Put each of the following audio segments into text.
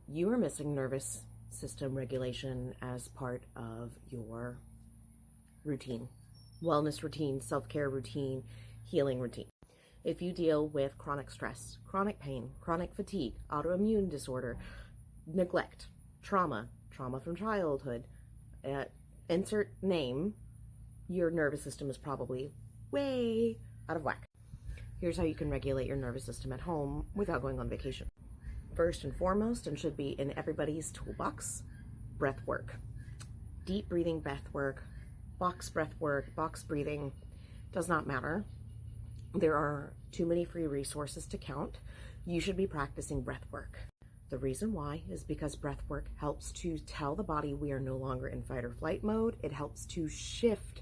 you are missing nervous system regulation as part of your routine, wellness routine, self-care routine, healing routine. If you deal with chronic stress, chronic pain, chronic fatigue, autoimmune disorder, neglect, trauma from childhood, insert name, your nervous system is probably way out of whack. Here's how you can regulate your nervous system at home without going on vacation. First and foremost, and should be in everybody's toolbox, breath work. Deep breathing breath work, box breath work, box breathing, does not matter. There are too many free resources to count. You should be practicing breath work. The reason why is because breath work helps to tell the body we are no longer in fight or flight mode. It helps to shift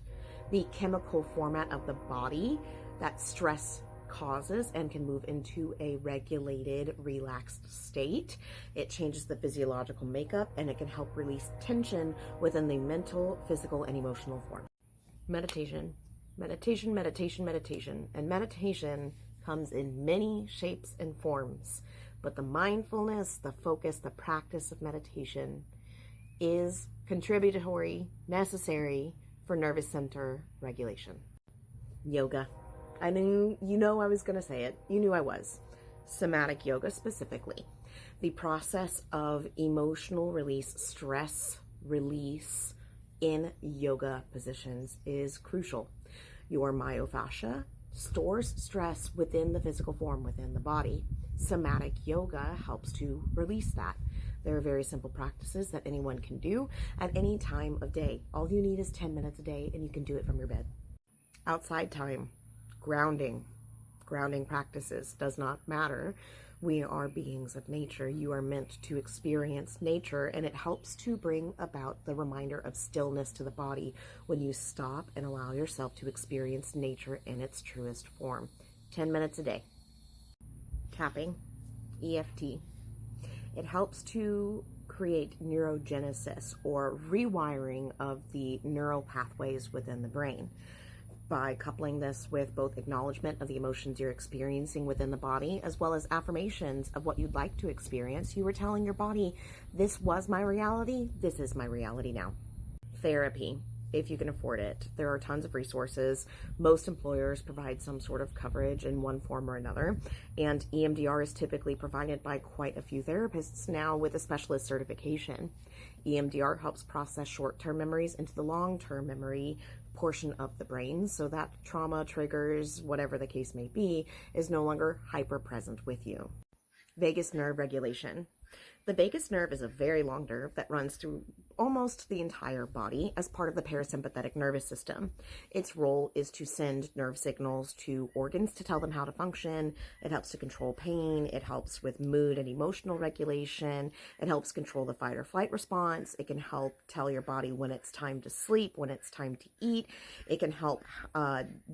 the chemical format of the body that stress causes and can move into a regulated, relaxed state. It changes the physiological makeup and it can help release tension within the mental, physical, and emotional form. Meditation, meditation, meditation, meditation. And meditation comes in many shapes and forms. But the mindfulness, the focus, the practice of meditation is contributory, necessary for nervous center regulation. Yoga. I knew, I was going to say it. You knew I was. Somatic yoga specifically. The process of emotional release, stress release in yoga positions is crucial. Your myofascia stores stress within the physical form, within the body. Somatic yoga helps to release that. There are very simple practices that anyone can do at any time of day. All you need is 10 minutes a day and you can do it from your bed. Outside time. Grounding practices does not matter. We are beings of nature. You are meant to experience nature, and it helps to bring about the reminder of stillness to the body when you stop and allow yourself to experience nature in its truest form. 10 minutes a day. Tapping, EFT. It helps to create neurogenesis or rewiring of the neural pathways within the brain. By coupling this with both acknowledgement of the emotions you're experiencing within the body, as well as affirmations of what you'd like to experience, you are telling your body, this was my reality, this is my reality now. Therapy, if you can afford it. There are tons of resources. Most employers provide some sort of coverage in one form or another, and EMDR is typically provided by quite a few therapists now with a specialist certification. EMDR helps process short-term memories into the long-term memory portion of the brain so that trauma triggers, whatever the case may be, is no longer hyper present with you. Vagus nerve regulation. The vagus nerve is a very long nerve that runs through almost the entire body as part of the parasympathetic nervous system. Its role is to send nerve signals to organs to tell them how to function. It helps to control pain. It helps with mood and emotional regulation. It helps control the fight or flight response. It can help tell your body when it's time to sleep, when it's time to eat. It can help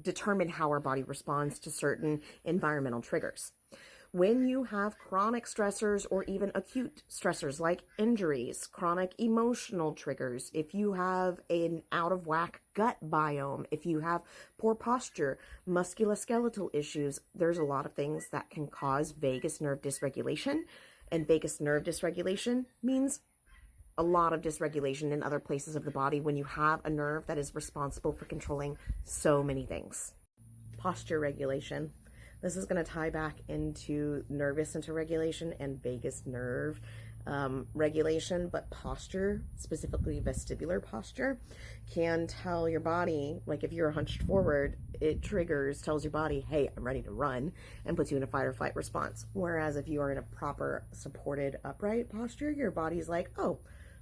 determine how our body responds to certain environmental triggers. When you have chronic stressors or even acute stressors like injuries, chronic emotional triggers, if you have an out of whack gut biome, if you have poor posture, musculoskeletal issues, there's a lot of things that can cause vagus nerve dysregulation. And vagus nerve dysregulation means a lot of dysregulation in other places of the body when you have a nerve that is responsible for controlling so many things. Posture regulation. This is going to tie back into nervous center regulation and vagus nerve regulation, but posture, specifically vestibular posture, can tell your body, like if you're hunched forward, it tells your body, hey, I'm ready to run, and puts you in a fight or flight response. Whereas if you are in a proper supported upright posture, your body's like, oh,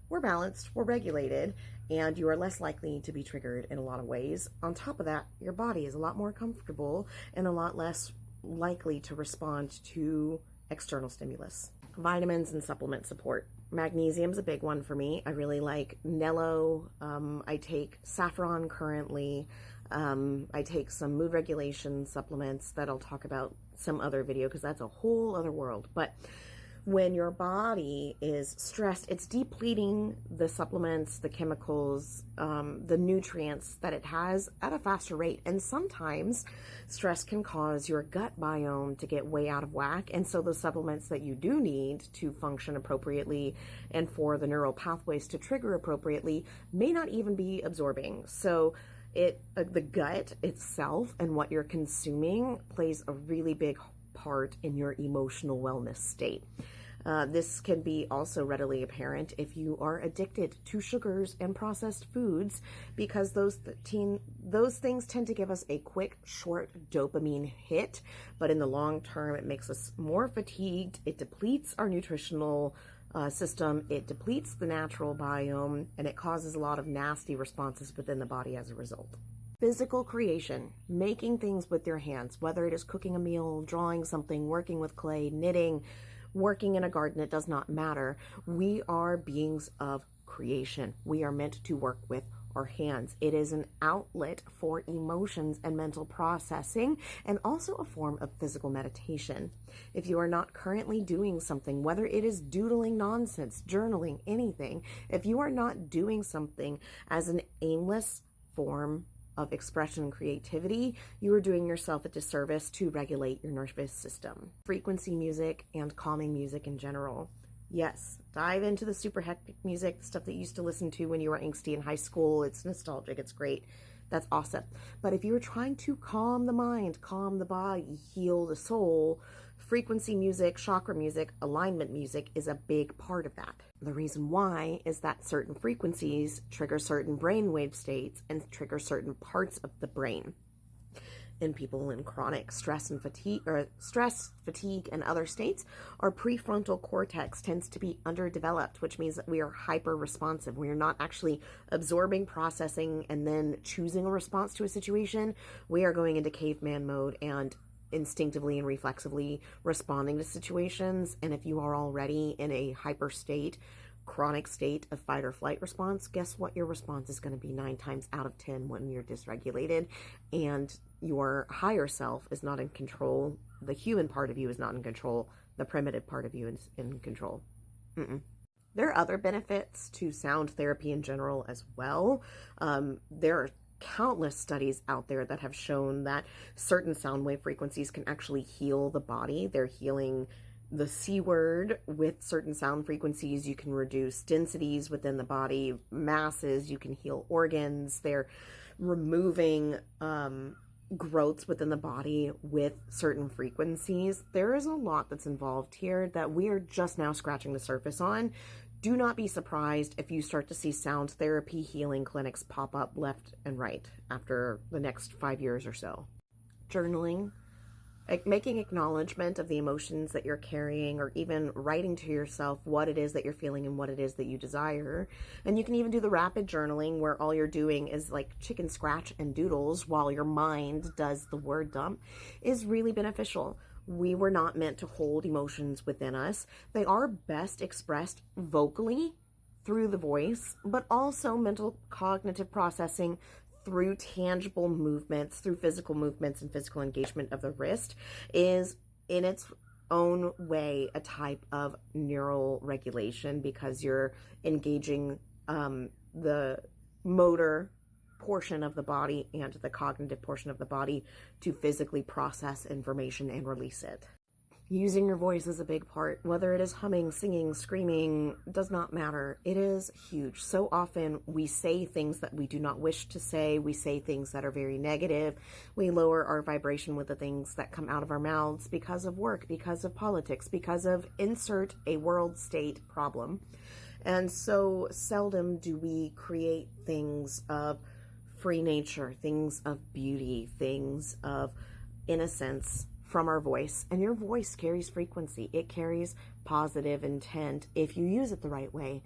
we're balanced, we're regulated, and you are less likely to be triggered in a lot of ways. On top of that, your body is a lot more comfortable and a lot less likely to respond to external stimulus. Vitamins and supplement support. Magnesium's a big one for me. I really like Nello. I take saffron currently. I take some mood regulation supplements that I'll talk about some other video because that's a whole other world. But When your body is stressed, it's depleting the supplements, the chemicals, the nutrients that it has at a faster rate. And sometimes stress can cause your gut biome to get way out of whack. And so the supplements that you do need to function appropriately and for the neural pathways to trigger appropriately may not even be absorbing. So the gut itself and what you're consuming plays a really big part in your emotional wellness state. This can be also readily apparent if you are addicted to sugars and processed foods, because those things tend to give us a quick, short dopamine hit, but in the long term, it makes us more fatigued. It depletes our nutritional system, it depletes the natural biome, and it causes a lot of nasty responses within the body as a result. Physical creation, making things with your hands, whether it is cooking a meal, drawing something, working with clay, knitting, working in a garden, it does not matter. We are beings of creation. We are meant to work with our hands. It is an outlet for emotions and mental processing, and also a form of physical meditation. If you are not currently doing something, whether it is doodling nonsense, journaling, anything, if you are not doing something as an aimless form of expression and creativity, you are doing yourself a disservice to regulate your nervous system. Frequency music and calming music in general. Yes, dive into the super hectic music, the stuff that you used to listen to when you were angsty in high school. It's nostalgic, it's great. That's awesome. But if you are trying to calm the mind, calm the body, heal the soul, frequency music, chakra music, alignment music is a big part of that. The reason why is that certain frequencies trigger certain brainwave states and trigger certain parts of the brain. In people in chronic stress, fatigue, and other states, our prefrontal cortex tends to be underdeveloped, which means that we are hyper responsive. We are not actually absorbing, processing, and then choosing a response to a situation. We are going into caveman mode and instinctively and reflexively responding to situations. And if you are already in a hyper state, chronic state of fight or flight response, guess what your response is going to be 9 times out of 10 when you're dysregulated and your higher self is not in control. The human part of you is not in control. The primitive part of you is in control. There are other benefits to sound therapy in general as well. There are countless studies out there that have shown that certain sound wave frequencies can actually heal the body. They're healing the C word with certain sound frequencies. You can reduce densities within the body, masses, you can heal organs. They're removing growths within the body with certain frequencies. There is a lot that's involved here that we are just now scratching the surface on. Do not be surprised if you start to see sound therapy healing clinics pop up left and right after the next 5 years or so. Journaling, making acknowledgement of the emotions that you're carrying, or even writing to yourself what it is that you're feeling and what it is that you desire. And you can even do the rapid journaling where all you're doing is like chicken scratch and doodles while your mind does the word dump, is really beneficial. We were not meant to hold emotions within us. They are best expressed vocally through the voice, but also mental cognitive processing through tangible movements, through physical movements and physical engagement of the wrist is in its own way a type of neural regulation, because you're engaging the motor portion of the body and the cognitive portion of the body to physically process information and release it. Using your voice is a big part. Whether it is humming, singing, screaming, does not matter. It is huge. So often we say things that we do not wish to say. We say things that are very negative. We lower our vibration with the things that come out of our mouths because of work, because of politics, because of insert a world state problem. And so seldom do we create things of free nature, things of beauty, things of innocence from our voice. And your voice carries frequency. It carries positive intent if you use it the right way.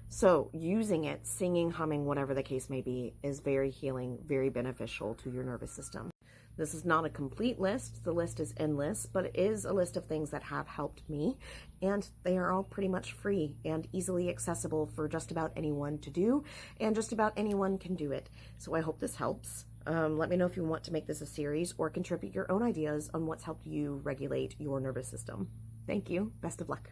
So using it, singing, humming, whatever the case may be, is very healing, very beneficial to your nervous system. This is not a complete list. The list is endless, but it is a list of things that have helped me, and they are all pretty much free and easily accessible for just about anyone to do, and just about anyone can do it. So I hope this helps. Let me know if you want to make this a series or contribute your own ideas on what's helped you regulate your nervous system. Thank you. Best of luck.